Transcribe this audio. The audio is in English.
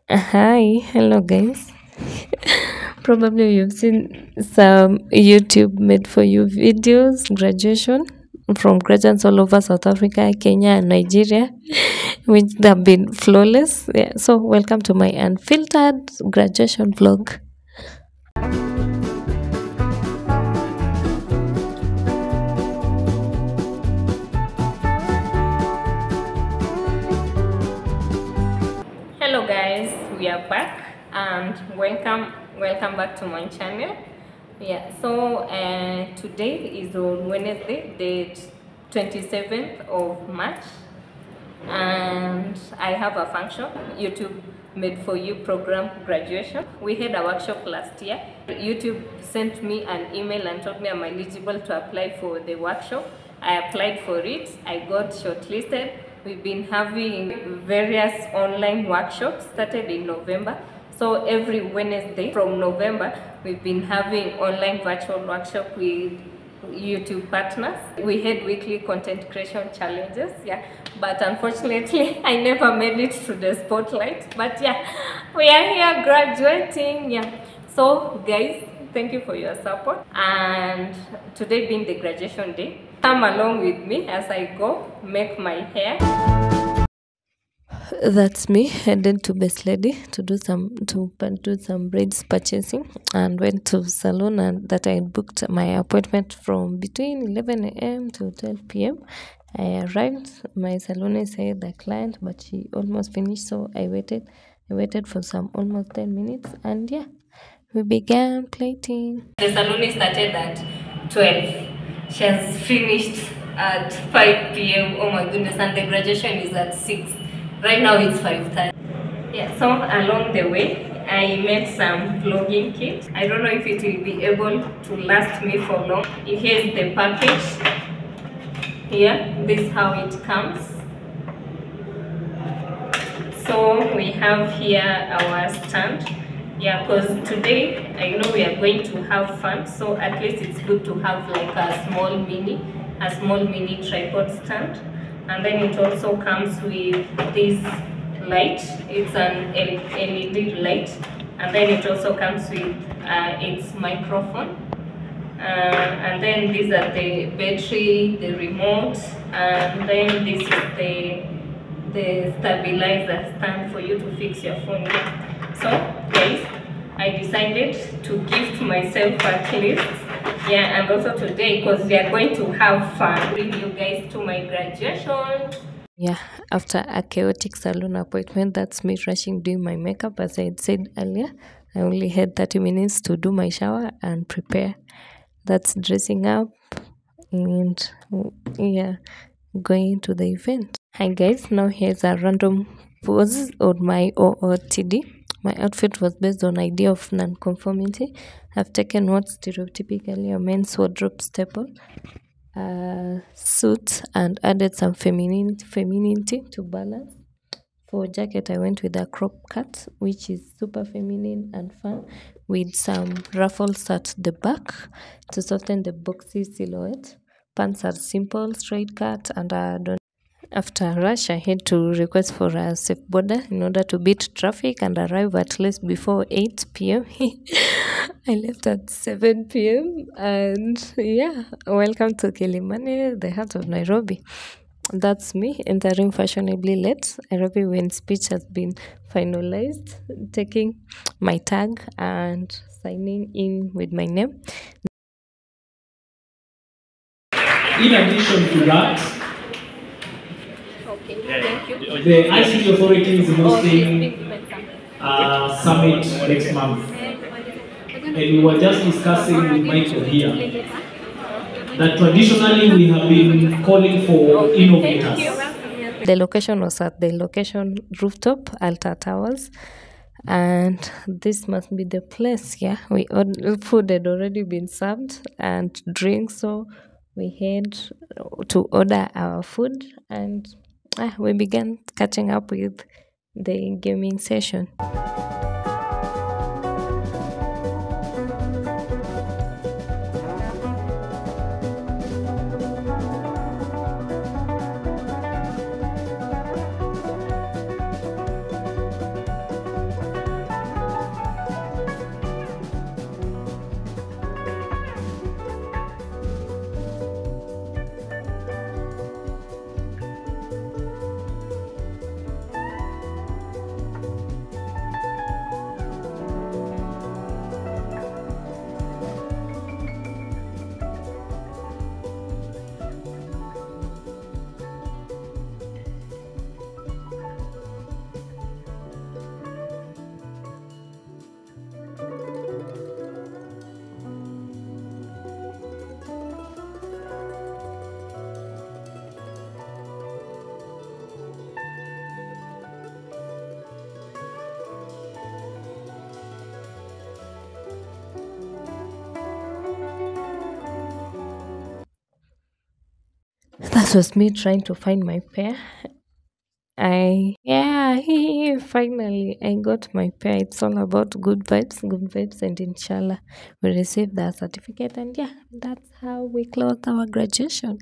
Hi, hello guys. Probably you've seen some YouTube made for you videos, graduation from graduates all over South Africa, Kenya, and Nigeria, which have been flawless. Yeah, so welcome to my unfiltered graduation vlog. Hello guys, we are back and welcome back to my channel. Yeah, so today is on Wednesday, date 27th of March, and I have a function, YouTube made for you program graduation. We had a workshop last year. YouTube sent me an email and told me I'm eligible to apply for the workshop. I applied for it. I got shortlisted. We've been having various online workshops, started in November. So every Wednesday from November, we've been having online virtual workshop with YouTube partners. We had weekly content creation challenges, yeah, but unfortunately I never made it to the spotlight. But yeah, we are here graduating. Yeah, so guys, thank you for your support, and today being the graduation day, come along with me as I go make my hair. That's me headed to Best Lady to do some braids purchasing, and went to salon, and that I booked my appointment from between 11 a.m. to 12 p.m. I arrived. My salonist said the client, but she almost finished, so I waited for some almost 10 minutes, and yeah, we began plating. The salonist started at 12. She has finished at 5 p.m. Oh my goodness, and the graduation is at 6. Right now it's 5:30. Yeah, so along the way, I made some plogging kit. I don't know if it will be able to last me for long. Here's the package. Here, this is how it comes. So we have here our stand. Yeah, because today I know we are going to have fun, so at least it's good to have like a small mini tripod stand. And then it also comes with this light. It's an LED light, and then it also comes with its microphone, and then these are the battery, the remote, and then this is the stabilizer stand for you to fix your phone with. So guys, I decided to gift myself at least, yeah, and also today, because we are going to have fun, bring you guys to my graduation. Yeah, after a chaotic salon appointment, that's me rushing doing my makeup. As I had said earlier, I only had 30 minutes to do my shower and prepare. That's dressing up and yeah, going to the event. Hi guys, now here's a random pose on my OOTD. My outfit was based on idea of non-conformity. I've taken what stereotypically a men's wardrobe staple, suit, and added some femininity to balance. For jacket, I went with a crop cut, which is super feminine and fun, with some ruffles at the back to soften the boxy silhouette. Pants are simple, straight cut, and after a rush, I had to request for a safe border in order to beat traffic and arrive at least before 8 p.m. I left at 7 p.m. and yeah, welcome to Kilimani, the heart of Nairobi. That's me entering fashionably late. Nairobi when speech has been finalized, taking my tag and signing in with my name. In addition to that, Thank you. the ICT authority is hosting a summit next month. And we were just discussing with Michael here that traditionally we have been calling for innovators. The location was at the location Rooftop, Alta Towers. And this must be the place. Yeah, food had already been served and drinks, so we had to order our food, and we began catching up with the gaming session. that was me trying to find my pair. Finally I got my pair. It's all about good vibes, and inshallah we received the certificate, and yeah, that's how we closed our graduation.